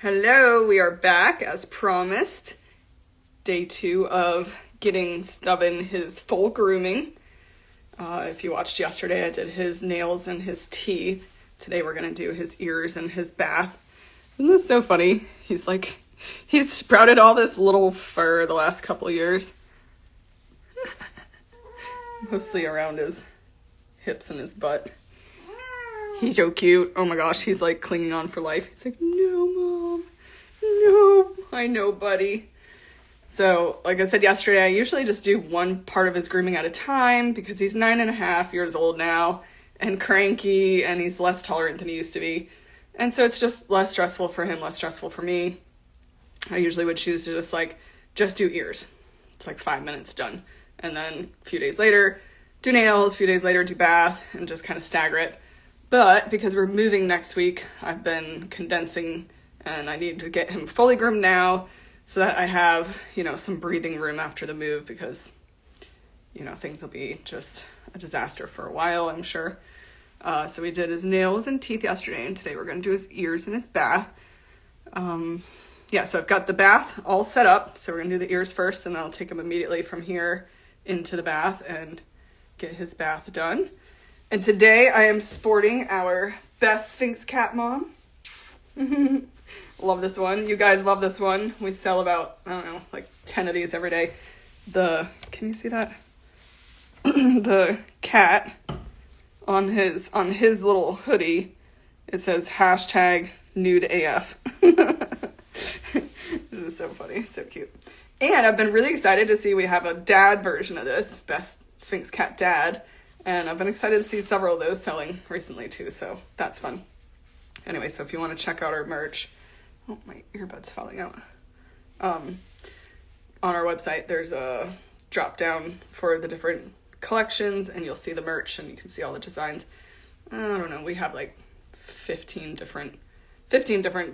Hello, we are back as promised. Day 2 of getting Stubborn his full grooming. If you watched yesterday, I did his nails and his teeth. Today we're going to do his ears and his bath. Isn't this so funny? He's sprouted all this little fur the last couple of years. Mostly around his hips and his butt. He's so cute. Oh my gosh, he's like clinging on for life. He's like, no, Mom. No. I know, buddy. So, like I said yesterday, I usually just do one part of his grooming at a time because he's 9.5 years old now and cranky and he's less tolerant than he used to be. And so it's just less stressful for him, less stressful for me. I usually would choose to just do ears. It's like 5 minutes done. And then a few days later, do nails, a few days later, do bath, and just kind of stagger it. But because we're moving next week, I've been condensing and I need to get him fully groomed now so that I have, some breathing room after the move because, things will be just a disaster for a while, I'm sure. So we did his nails and teeth yesterday, and today we're going to do his ears and his bath. So I've got the bath all set up. So we're going to do the ears first, and then I'll take him immediately from here into the bath and get his bath done. And today I am sporting our best Sphynx cat mom. Love this one. You guys love this one. We sell about, 10 of these every day. Can you see that? The cat on his little hoodie, it says #nudeAF. This is so funny. So cute. And I've been really excited to see we have a dad version of this, best Sphynx cat dad. And I've been excited to see several of those selling recently too, so that's fun. Anyway, so if you want to check out our merch, oh, my earbud's falling out. On our website, there's a drop down for the different collections, and you'll see the merch, and you can see all the designs. I don't know, we have like 15 different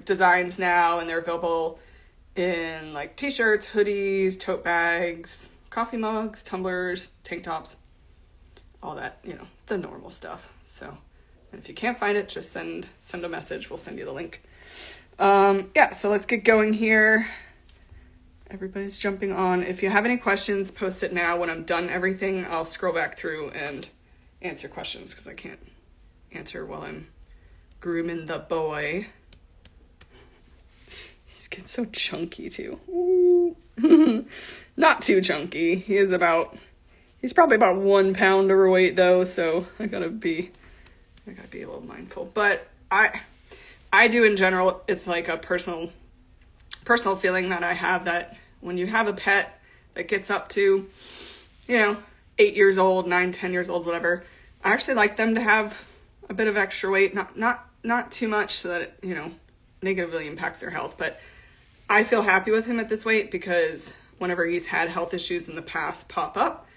designs now, and they're available in like t-shirts, hoodies, tote bags, coffee mugs, tumblers, tank tops. All that, the normal stuff. So, and if you can't find it, just send a message. We'll send you the link. So let's get going here. Everybody's jumping on. If you have any questions, post it now. When I'm done everything, I'll scroll back through and answer questions because I can't answer while I'm grooming the boy. He's getting so chunky too. Ooh. Not too chunky. He's probably about 1 pound overweight though, so I gotta be a little mindful. But I do in general, it's like a personal feeling that I have that when you have a pet that gets up to, 8 years old, 9, 10 years old, whatever, I actually like them to have a bit of extra weight, not too much so that it, negatively impacts their health. But I feel happy with him at this weight because whenever he's had health issues in the past pop up,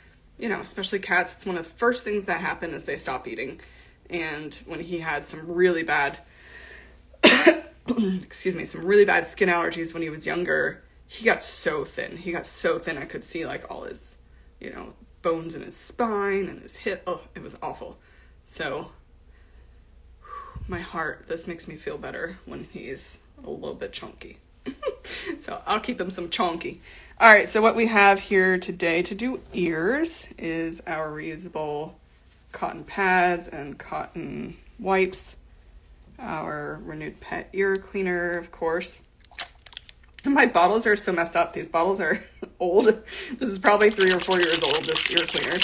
especially cats, it's one of the first things that happen is they stop eating. And when he had some really bad, some really bad skin allergies when he was younger, he got so thin. I could see like all his, bones in his spine and his hip. Oh, it was awful. So my heart, this makes me feel better when he's a little bit chunky. So I'll keep him some chunky. All right, so what we have here today to do ears is our reusable cotton pads and cotton wipes, our Renewed Pet ear cleaner, of course. My bottles are so messed up. These bottles are old. This is probably 3 or 4 years old, this ear cleaner.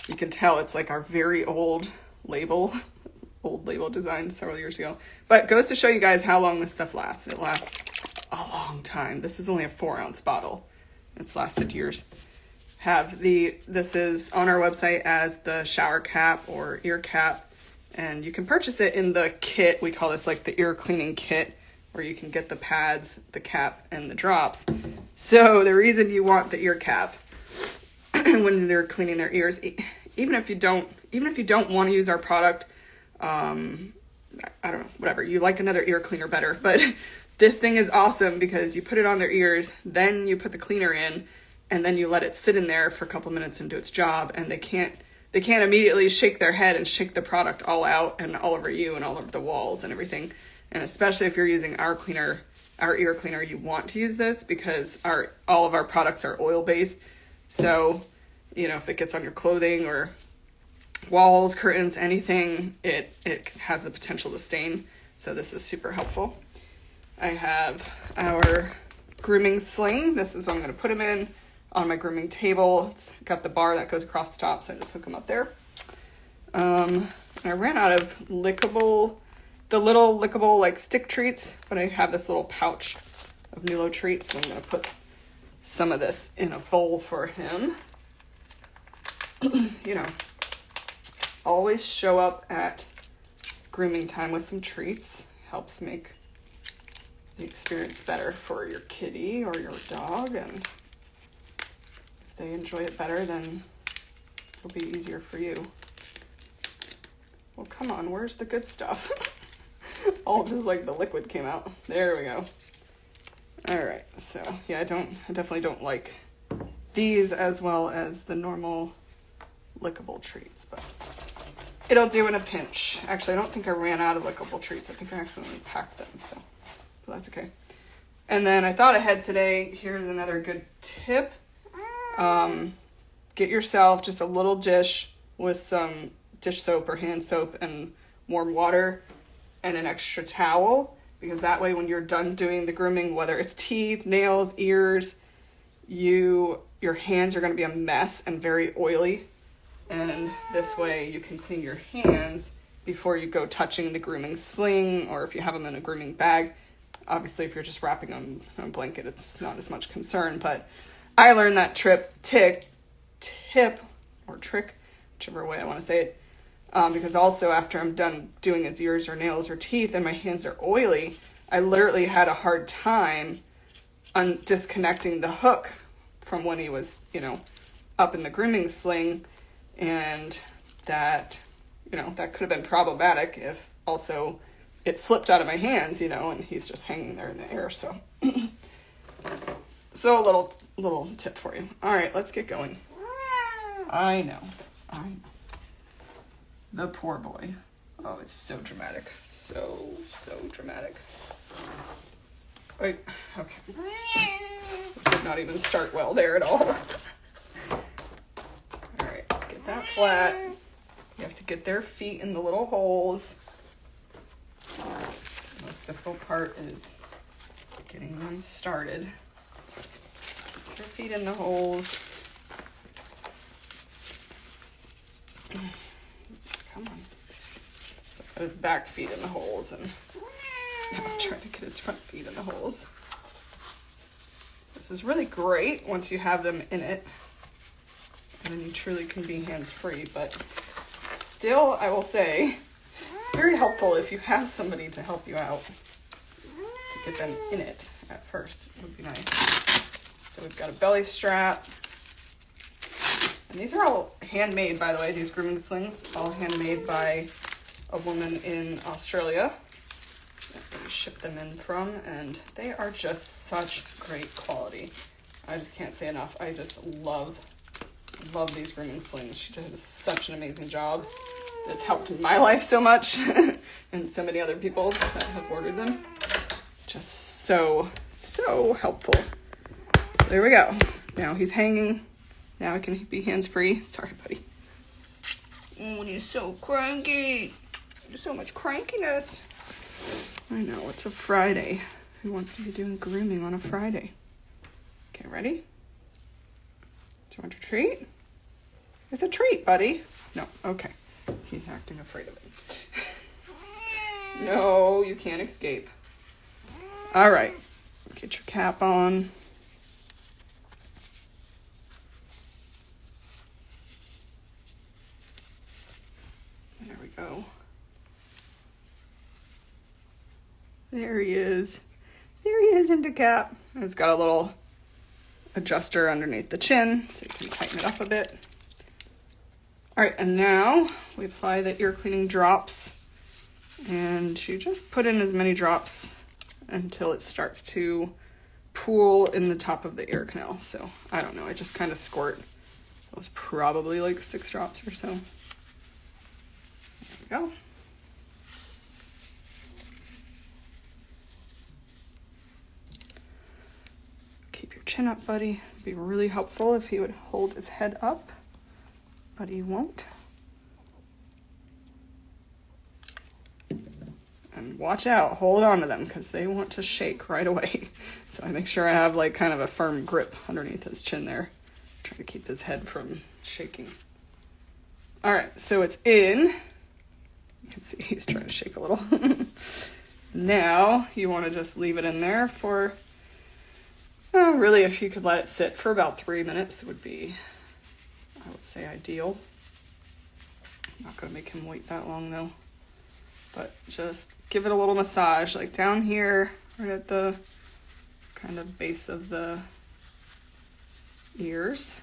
You can tell it's like our very old label design several years ago. But it goes to show you guys how long this stuff lasts. It lasts a long time. This is only a 4-ounce bottle. It's lasted years. This is on our website as the shower cap or ear cap, and you can purchase it in the kit. We call this like the ear cleaning kit, where you can get the pads, the cap, and the drops. So the reason you want the ear cap when they're cleaning their ears, even if you don't want to use our product, I don't know, whatever, you like another ear cleaner better, but this thing is awesome because you put it on their ears, then you put the cleaner in, and then you let it sit in there for a couple minutes and do its job, and they can't immediately shake their head and shake the product all out and all over you and all over the walls and everything. And especially if you're using our cleaner, our ear cleaner, you want to use this because all of our products are oil-based. So, you know, if it gets on your clothing or walls, curtains, anything, it has the potential to stain. So this is super helpful. I have our grooming sling. This is what I'm going to put them in on my grooming table. It's got the bar that goes across the top, so I just hook them up there. I ran out of the little lickable like stick treats, but I have this little pouch of Nulo treats, so I'm going to put some of this in a bowl for him. You know, always show up at grooming time with some treats. Helps make the experience better for your kitty or your dog, and if they enjoy it better, then it'll be easier for you. Well, come on, where's the good stuff? All just like the liquid came out. There we go. All right, so yeah, I definitely don't like these as well as the normal lickable treats, but it'll do in a pinch. Actually, I don't think I ran out of lickable treats. I think I accidentally packed them, so but that's okay. And then I thought ahead today. Here's another good tip. Get yourself just a little dish with some dish soap or hand soap and warm water and an extra towel, because that way when you're done doing the grooming, whether it's teeth, nails, ears, your hands are going to be a mess and very oily. And this way you can clean your hands before you go touching the grooming sling, or if you have them in a grooming bag. Obviously, if you're just wrapping them in a blanket, it's not as much concern. But I learned that tip or trick, whichever way I want to say it, because also after I'm done doing his ears or nails or teeth and my hands are oily, I literally had a hard time disconnecting the hook from when he was, you know, up in the grooming sling. And that, you know, that could have been problematic if also it slipped out of my hands, you know, and he's just hanging there in the air. So, so a little tip for you. All right, let's get going. I know. The poor boy. Oh, it's so dramatic. So dramatic. Wait, okay. Did not even start well there at all. That flat. You have to get their feet in the little holes. The most difficult part is getting them started. Get their feet in the holes. Come on. So I've got his back feet in the holes, and now I'm trying to get his front feet in the holes. This is really great once you have them in it. And then you truly can be hands-free, but still, I will say, it's very helpful if you have somebody to help you out to get them in it at first. It would be nice. So we've got a belly strap. And these are all handmade, by the way, these grooming slings, all handmade by a woman in Australia that we ship them in from, and they are just such great quality. I just can't say enough. I just love these grooming slings. She does such an amazing job. It's helped my life so much and so many other people that have ordered them. Just so helpful. So there we go. Now he's hanging. Now I can be hands-free. Sorry, buddy. Oh, he's so cranky. There's so much crankiness. I know, it's a Friday. Who wants to be doing grooming on a Friday? Okay, ready? Do you want your treat? It's a treat, buddy. No, okay. He's acting afraid of it. No, you can't escape. All right, get your cap on. There we go. There he is. There he is in the cap. And it's got a little adjuster underneath the chin, so you can tighten it up a bit. All right, and now we apply the ear cleaning drops, and you just put in as many drops until it starts to pool in the top of the ear canal. So I don't know, I just kind of squirt. It was probably like 6 drops or so. There we go. chin up, buddy. It'd be really helpful if he would hold his head up, but he won't. And watch out, hold on to them because they want to shake right away. So I make sure I have like kind of a firm grip underneath his chin there. Try to keep his head from shaking. All right, so it's in. You can see he's trying to shake a little. Now you want to just leave it in there for, really if you could let it sit for about 3 minutes would be, I would say, ideal. I'm not going to make him wait that long though. But just give it a little massage, like down here, right at the kind of base of the ears.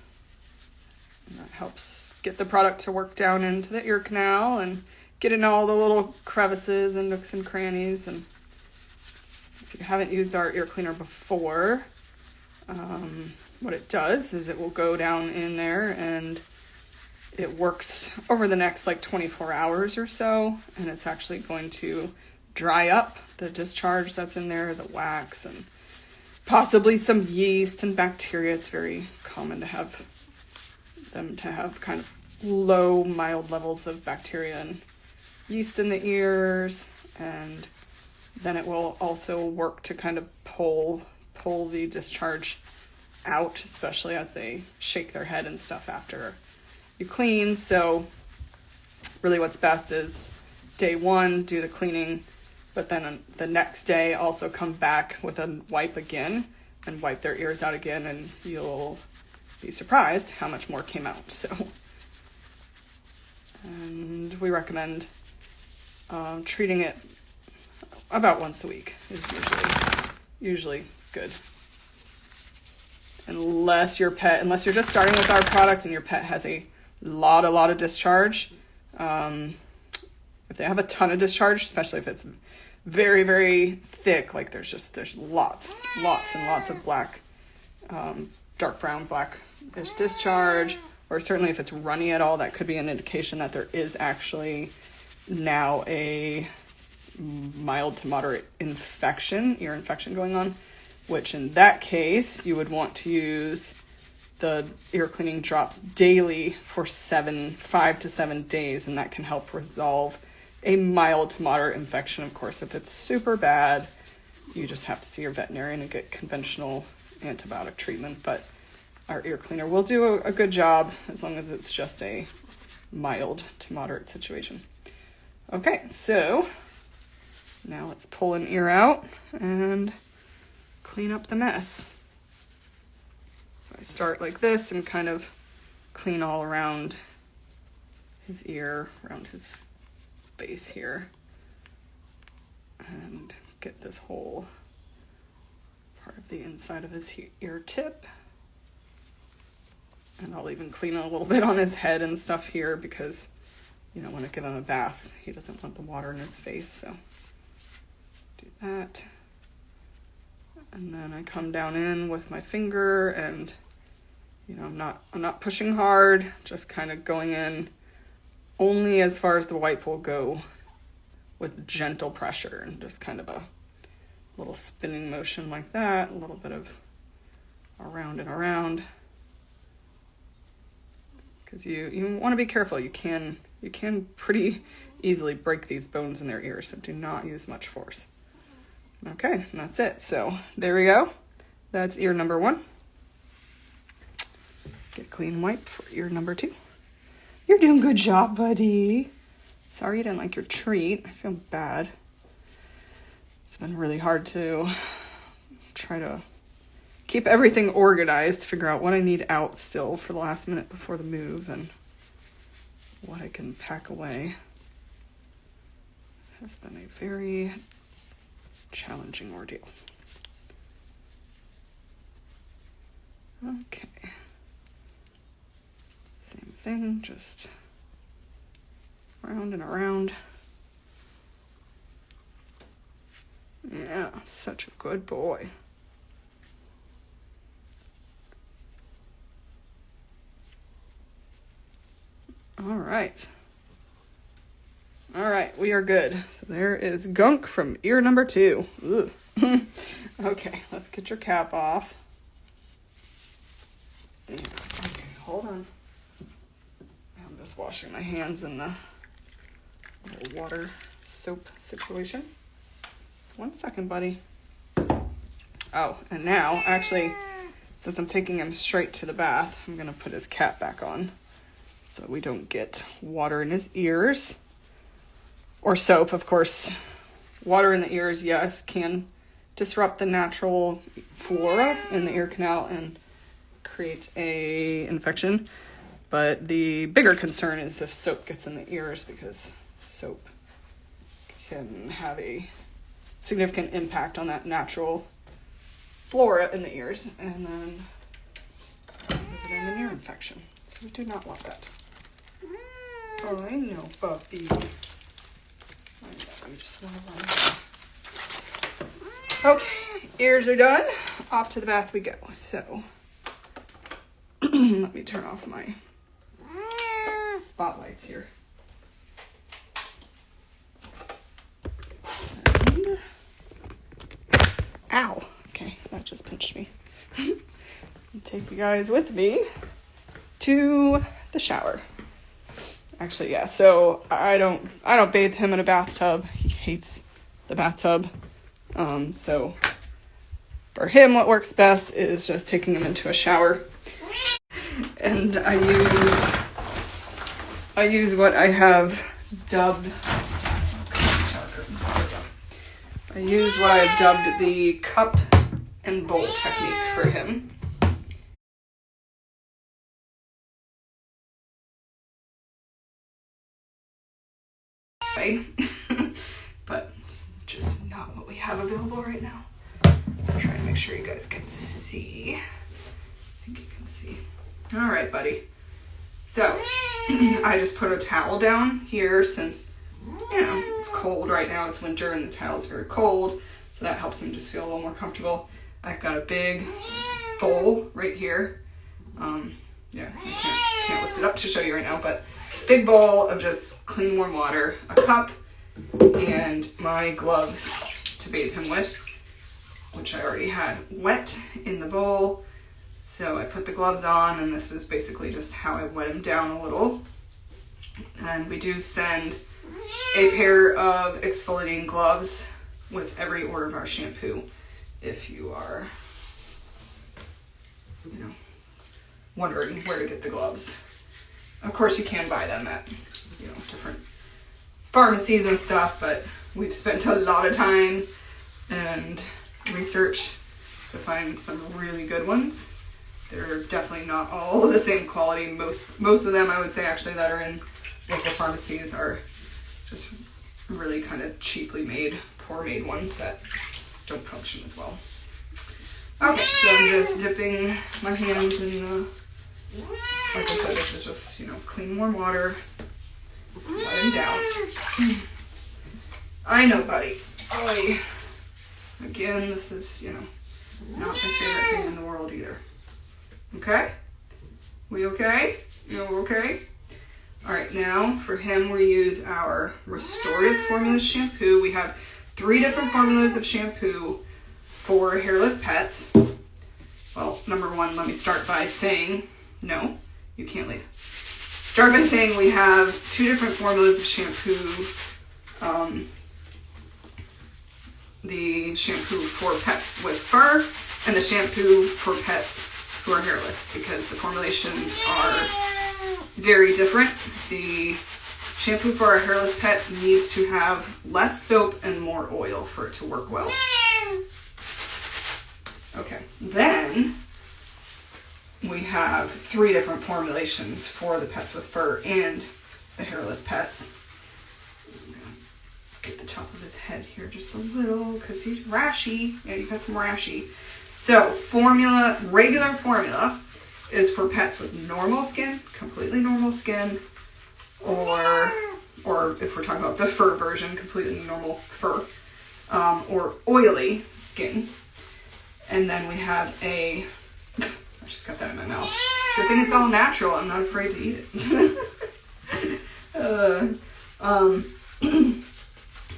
And that helps get the product to work down into the ear canal and get in all the little crevices and nooks and crannies. And if you haven't used our ear cleaner before, what it does is it will go down in there and it works over the next like 24 hours or so, and it's actually going to dry up the discharge that's in there, the wax, and possibly some yeast and bacteria. It's very common to have them to have kind of low, mild levels of bacteria and yeast in the ears, and then it will also work to kind of pull the discharge out, especially as they shake their head and stuff after you clean. So really what's best is day one, do the cleaning, but then on the next day also come back with a wipe again and wipe their ears out again, and you'll be surprised how much more came out. So, and we recommend treating it about once a week is usually good. Unless you're just starting with our product and your pet has a lot of discharge. If they have a ton of discharge, especially if it's very, very thick, like there's lots and lots of black, dark brown, blackish discharge, or certainly if it's runny at all, that could be an indication that there is actually now a mild to moderate ear infection going on, which in that case, you would want to use the ear cleaning drops daily for 5 to 7 days, and that can help resolve a mild to moderate infection. Of course, if it's super bad, you just have to see your veterinarian and get conventional antibiotic treatment, but our ear cleaner will do a good job as long as it's just a mild to moderate situation. Okay, so now let's pull an ear out and clean up the mess. So I start like this and kind of clean all around his ear, around his base here, and get this whole part of the inside of his ear tip. And I'll even clean a little bit on his head and stuff here because you don't want to give him a bath. He doesn't want the water in his face, so do that. And then I come down in with my finger and, I'm not pushing hard, just kind of going in only as far as the wipe will go with gentle pressure and just kind of a little spinning motion like that, a little bit of around and around. Because you want to be careful. You can pretty easily break these bones in their ears, so do not use much force. Okay, and that's it. So there we go. That's ear number 1. Get a clean wipe for ear number 2. You're doing a good job, buddy. Sorry you didn't like your treat. I feel bad. It's been really hard to try to keep everything organized, figure out what I need out still for the last minute before the move and what I can pack away. It has been a very challenging ordeal. Okay. Same thing, just round and around. Yeah, such a good boy. All right. All right, we are good. So there is gunk from ear number 2. Ugh. Okay, let's get your cap off. Yeah, okay, hold on. I'm just washing my hands in the little water soap situation. 1 second, buddy. Oh, and now, actually, since I'm taking him straight to the bath, I'm going to put his cap back on so we don't get water in his ears. Or soap, of course. Water in the ears, yes, can disrupt the natural flora in the ear canal and create a infection. But the bigger concern is if soap gets in the ears, because soap can have a significant impact on that natural flora in the ears and then give it an ear infection. So we do not want that. Oh, I know, puppy. I know, you just want to run. Okay, ears are done. Off to the bath we go. So, let me turn off my spotlights here. And, ow. Okay, that just pinched me. Take you guys with me to the shower. Actually, yeah, so I don't bathe him in a bathtub. He hates the bathtub. So for him, what works best is just taking him into a shower. And I use what I have dubbed the cup and bowl technique for him. But it's just not what we have available right now. I'm trying to make sure you guys can see. I think you can see. All right, buddy. So I just put a towel down here since, you know, it's cold right now. It's winter and the towel's very cold. So that helps him just feel a little more comfortable. I've got a big bowl right here. Yeah, I can't lift it up to show you right now, but big bowl of just clean warm water, a cup, and my gloves to bathe him with, which I already had wet in the bowl. So I put the gloves on, and this is basically just how I wet him down a little. And we do send a pair of exfoliating gloves with every order of our shampoo if you are, you know, wondering where to get the gloves. Of course, you can buy them at, you know, different pharmacies and stuff, but we've spent a lot of time and research to find some really good ones. They're definitely not all the same quality. Most of them, I would say, actually, that are in local pharmacies are just really kind of cheaply made, poor made ones that don't function as well. Okay, so I'm just dipping my hands in the, like I said, this is just, you know, clean warm water. Let him down. I know, buddy. Oy. Again, this is, you know, not my favorite thing in the world either. Okay? We okay? You okay? Alright, now for him we use our restorative formula shampoo. We have 3 different formulas of shampoo for hairless pets. Well, number one, let me start by saying, no, you can't leave. Start by saying we have 2 different formulas of shampoo. The shampoo for pets with fur and the shampoo for pets who are hairless, because the formulations are very different. The shampoo for our hairless pets needs to have less soap and more oil for it to work well. Okay, then we have 3 different formulations for the pets with fur and the hairless pets. I'm gonna get the top of his head here just a little because he's rashy. Yeah, you've got some rashy. So formula, regular formula is for pets with normal skin, completely normal skin, or if we're talking about the fur version, completely normal fur, or oily skin. And then we have I just got that in my mouth. Good thing it's all natural. I'm not afraid to eat it.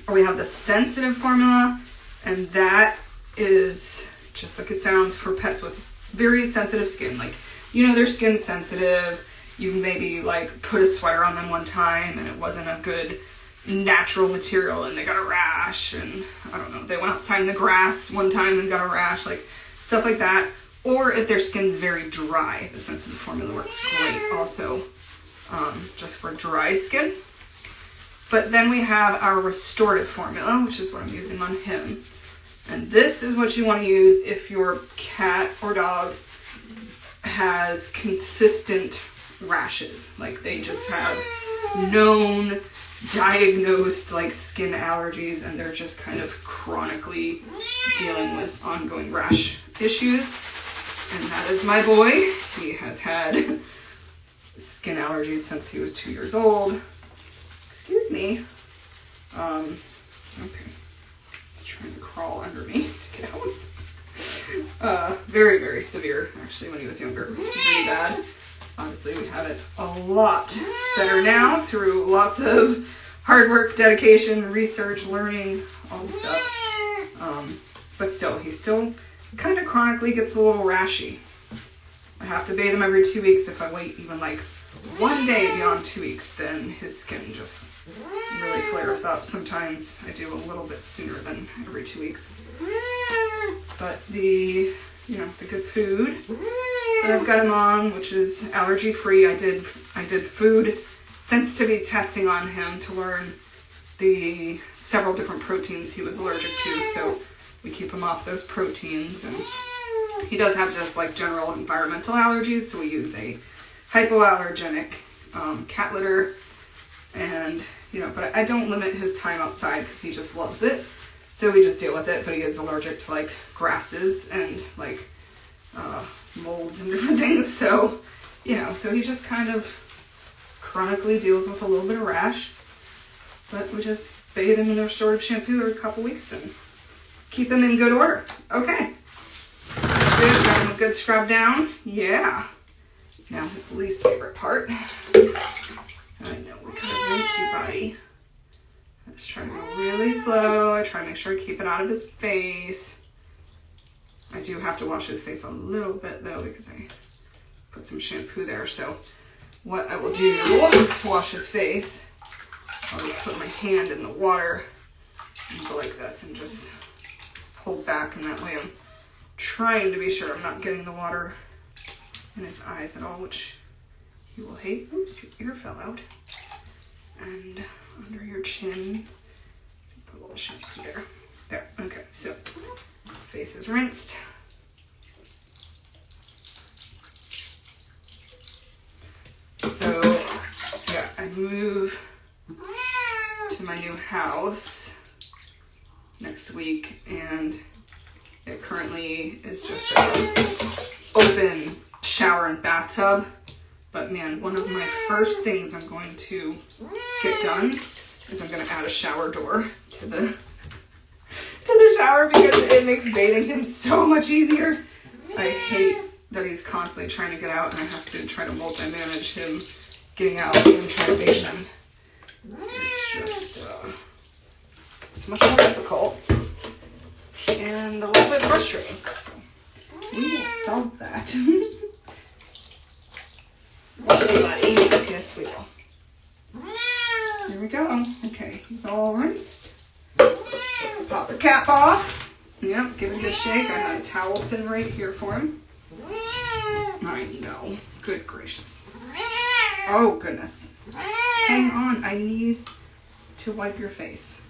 We have the sensitive formula, and that is just like it sounds for pets with very sensitive skin. Like you know, their skin's sensitive. You maybe like put a sweater on them one time and it wasn't a good natural material and they got a rash, and I don't know, they went outside in the grass one time and got a rash, like stuff like that. Or if their skin's very dry, the sensitive formula works great also, just for dry skin. But then we have our restorative formula, which is what I'm using on him. And this is what you want to use if your cat or dog has consistent rashes. Like they just have known, diagnosed like skin allergies, and they're just kind of chronically dealing with ongoing rash issues. And that is my boy. He has had skin allergies since he was 2 years old. Excuse me. Okay. He's trying to crawl under me to get out. Very, very severe, actually, when he was younger. It was really bad. Obviously, we have it a lot better now through lots of hard work, dedication, research, learning, all the stuff. But still, he still kind of chronically gets a little rashy. I have to bathe him every 2 weeks. If I wait even like 1 day beyond 2 weeks, then his skin just really flares up. Sometimes I do a little bit sooner than every 2 weeks. But the good food that I've got him on, which is allergy free. I did food sensitivity testing on him to learn the several different proteins he was allergic to. So we keep him off those proteins, and he does have just like general environmental allergies. So we use a hypoallergenic cat litter, and but I don't limit his time outside because he just loves it. So we just deal with it. But he is allergic to like grasses and like molds and different things. So so he just kind of chronically deals with a little bit of rash. But we just bathe him in the restorative shampoo every couple weeks and keep him in good order. Okay. Good. Got him a good scrub down. Yeah. Now his least favorite part. I know, we kind of rinse you, buddy. I just try to go really slow. I try to make sure I keep it out of his face. I do have to wash his face a little bit though because I put some shampoo there. So what I will do to wash his face, I'll just put my hand in the water and go like this and just pull back, and that way I'm trying to be sure I'm not getting the water in his eyes at all, which he will hate. Oops, your ear fell out. And under your chin, put a little shampoo there. There, okay, so face is rinsed. So, yeah, I move to my new house next week, and it currently is just an open shower and bathtub. But man, one of my first things I'm going to get done is I'm going to add a shower door to the shower because it makes bathing him so much easier. I hate that he's constantly trying to get out, and I have to try to multi-manage him getting out and trying to bathe him. It's just, it's much more difficult and a little bit frustrating. So we will solve that. Okay, buddy. Yes, we will. Here we go. Okay, he's all rinsed. Pop the cap off. Yep, give it a good shake. I had a towel sitting right here for him. I know. Good gracious. Oh, goodness. Hang on. I need to wipe your face.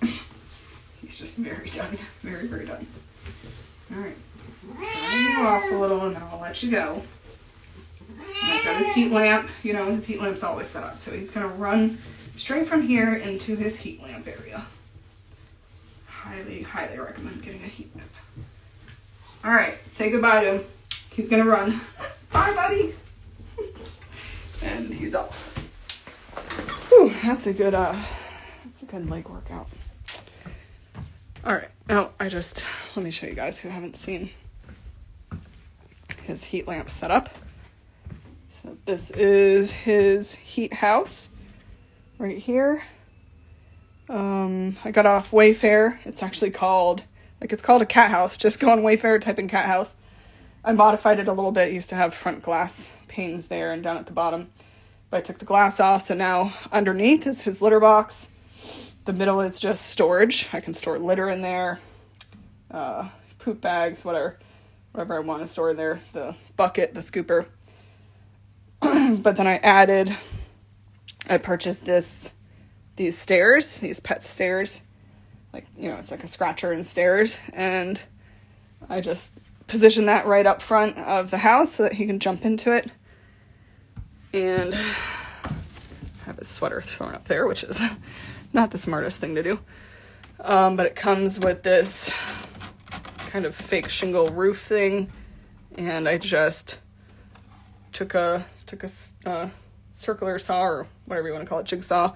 He's just very done. Very, very done. All right. Drying you off a little, and then I'll let you go. And I've got his heat lamp. You know, his heat lamp's always set up. So he's going to run straight from here into his heat lamp area. Highly, highly recommend getting a heat lamp. All right. Say goodbye to him. He's going to run. Bye, buddy. And he's off. Whew, that's a good leg workout. All right. Now, let me show you guys who haven't seen his heat lamp setup. So this is his heat house right here. I got off Wayfair. It's actually called a cat house. Just go on Wayfair, type in cat house. I modified it a little bit. It used to have front glass panes there and down at the bottom, but I took the glass off. So now underneath is his litter box. The middle is just storage. I can store litter in there, poop bags, whatever I want to store in there, the bucket, the scooper. But then I purchased these stairs, these pet stairs, like, you know, it's like a scratcher and stairs, and I just position that right up front of the house so that he can jump into it. And have his sweater thrown up there, which is not the smartest thing to do. But it comes with this kind of fake shingle roof thing, and I just took a circular saw, or whatever you want to call it, jigsaw,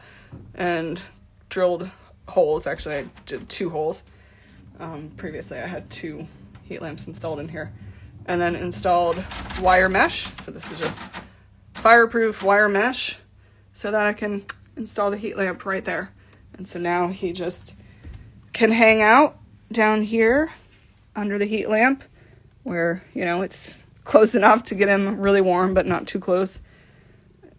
and drilled holes. Actually, I did 2 holes. Previously, I had 2 heat lamps installed in here, and then installed wire mesh. So this is just fireproof wire mesh so that I can install the heat lamp right there. And so now he just can hang out down here under the heat lamp where, you know, it's close enough to get him really warm, but not too close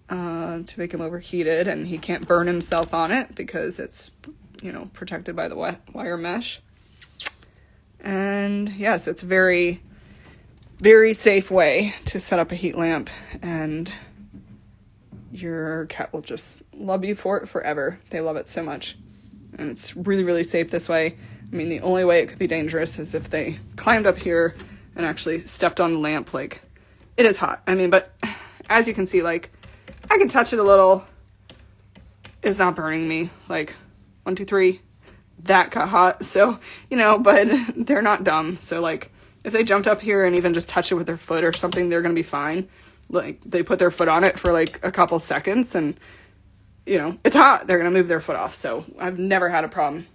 to make him overheated, and he can't burn himself on it because it's, you know, protected by the wire mesh. And yeah, so it's a very, very safe way to set up a heat lamp, and your cat will just love you for it forever. They love it so much. And it's really, really safe this way. I mean, the only way it could be dangerous is if they climbed up here and actually stepped on the lamp. Like, it is hot. I mean, but as you can see, like, I can touch it a little. It's not burning me. Like, 1, 2, 3, that got hot. So, you know, but they're not dumb. So, like, if they jumped up here and even just touch it with their foot or something, they're going to be fine. Like, they put their foot on it for, like, a couple seconds and, you know, it's hot. They're going to move their foot off. So, I've never had a problem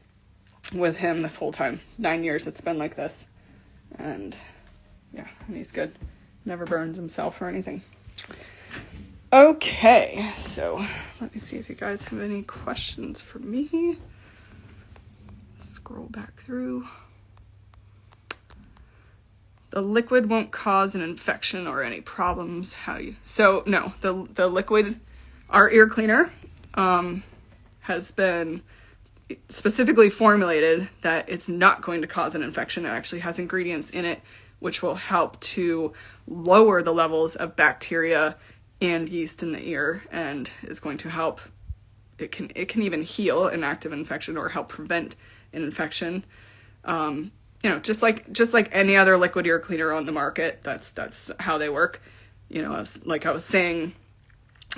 with him this whole time. 9 years it's been like this. And, yeah, and he's good. Never burns himself or anything. Okay, so let me see if you guys have any questions for me. Scroll back through. The liquid won't cause an infection or any problems. So no, the liquid, our ear cleaner, has been specifically formulated that it's not going to cause an infection. It actually has ingredients in it which will help to lower the levels of bacteria and yeast in the ear, and is going to help. It can even heal an active infection or help prevent an infection. You know, just like any other liquid ear cleaner on the market. That's how they work. You know, I was saying,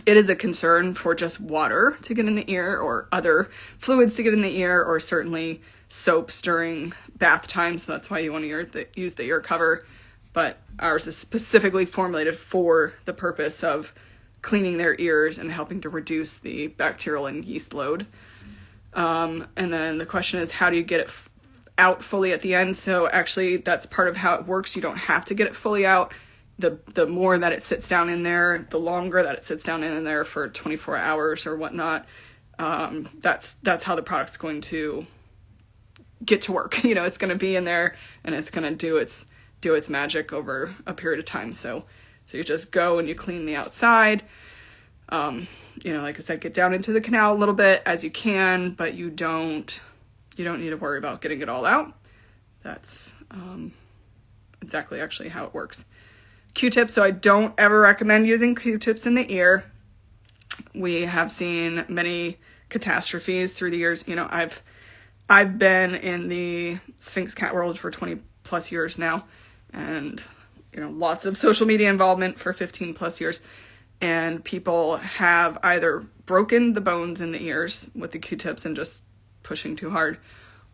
it is a concern for just water to get in the ear or other fluids to get in the ear, or certainly soaps during bath time. So that's why you want to use the ear cover. But ours is specifically formulated for the purpose of cleaning their ears and helping to reduce the bacterial and yeast load. And then the question is, how do you get it out fully at the end? So actually, that's part of how it works. You don't have to get it fully out. The more that it sits down in there, the longer that it sits down in there for 24 hours or whatnot, that's how the product's going to get to work. You know, it's going to be in there and it's going to do its magic over a period of time. So you just go and you clean the outside. You know, like I said, get down into the canal a little bit as you can, but you don't need to worry about getting it all out. That's exactly actually how it works. Q-tips, so I don't ever recommend using Q-tips in the ear. We have seen many catastrophes through the years. You know, I've been in the Sphynx cat world for 20 plus years now, and, you know, lots of social media involvement for 15 plus years. And people have either broken the bones in the ears with the Q-tips and just pushing too hard,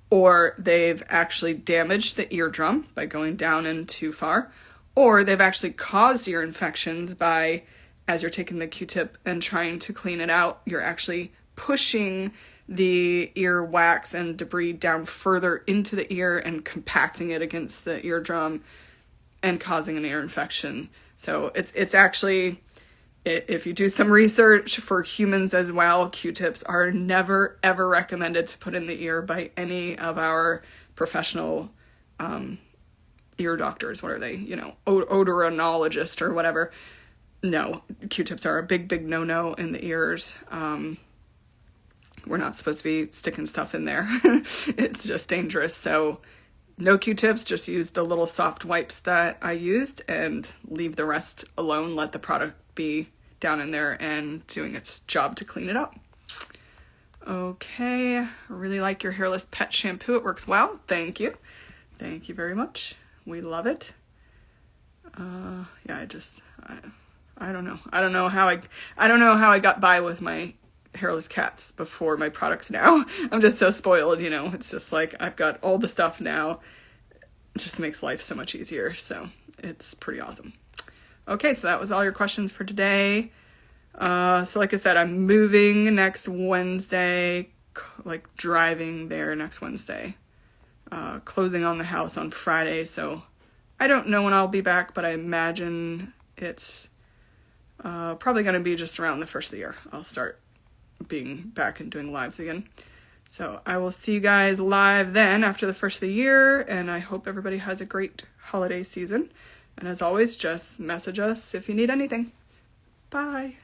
or they've actually damaged the eardrum by going down in too far, or they've actually caused ear infections by, as you're taking the Q-tip and trying to clean it out, you're actually pushing the ear wax and debris down further into the ear and compacting it against the eardrum and causing an ear infection. So it's actually, if you do some research for humans as well, Q-tips are never, ever recommended to put in the ear by any of our professional ear doctors. What are they? You know, odontologist or whatever. No, Q-tips are a big, big no-no in the ears. We're not supposed to be sticking stuff in there. It's just dangerous. So no Q-tips, just use the little soft wipes that I used and leave the rest alone. Let the product be down in there and doing its job to clean it up. Okay, I really like your hairless pet shampoo. It works well. Thank you. Thank you very much. We love it. Yeah, I don't know. I don't know how I got by with my hairless cats before my products now. I'm just so spoiled, you know. It's just like I've got all the stuff now. It just makes life so much easier. So it's pretty awesome. Okay, so that was all your questions for today. So like I said, I'm moving next Wednesday, like driving there next Wednesday, closing on the house on Friday. So I don't know when I'll be back, but I imagine it's probably going to be just around the first of the year. I'll start being back and doing lives again. So I will see you guys live then after the first of the year, and I hope everybody has a great holiday season. And as always, just message us if you need anything. Bye.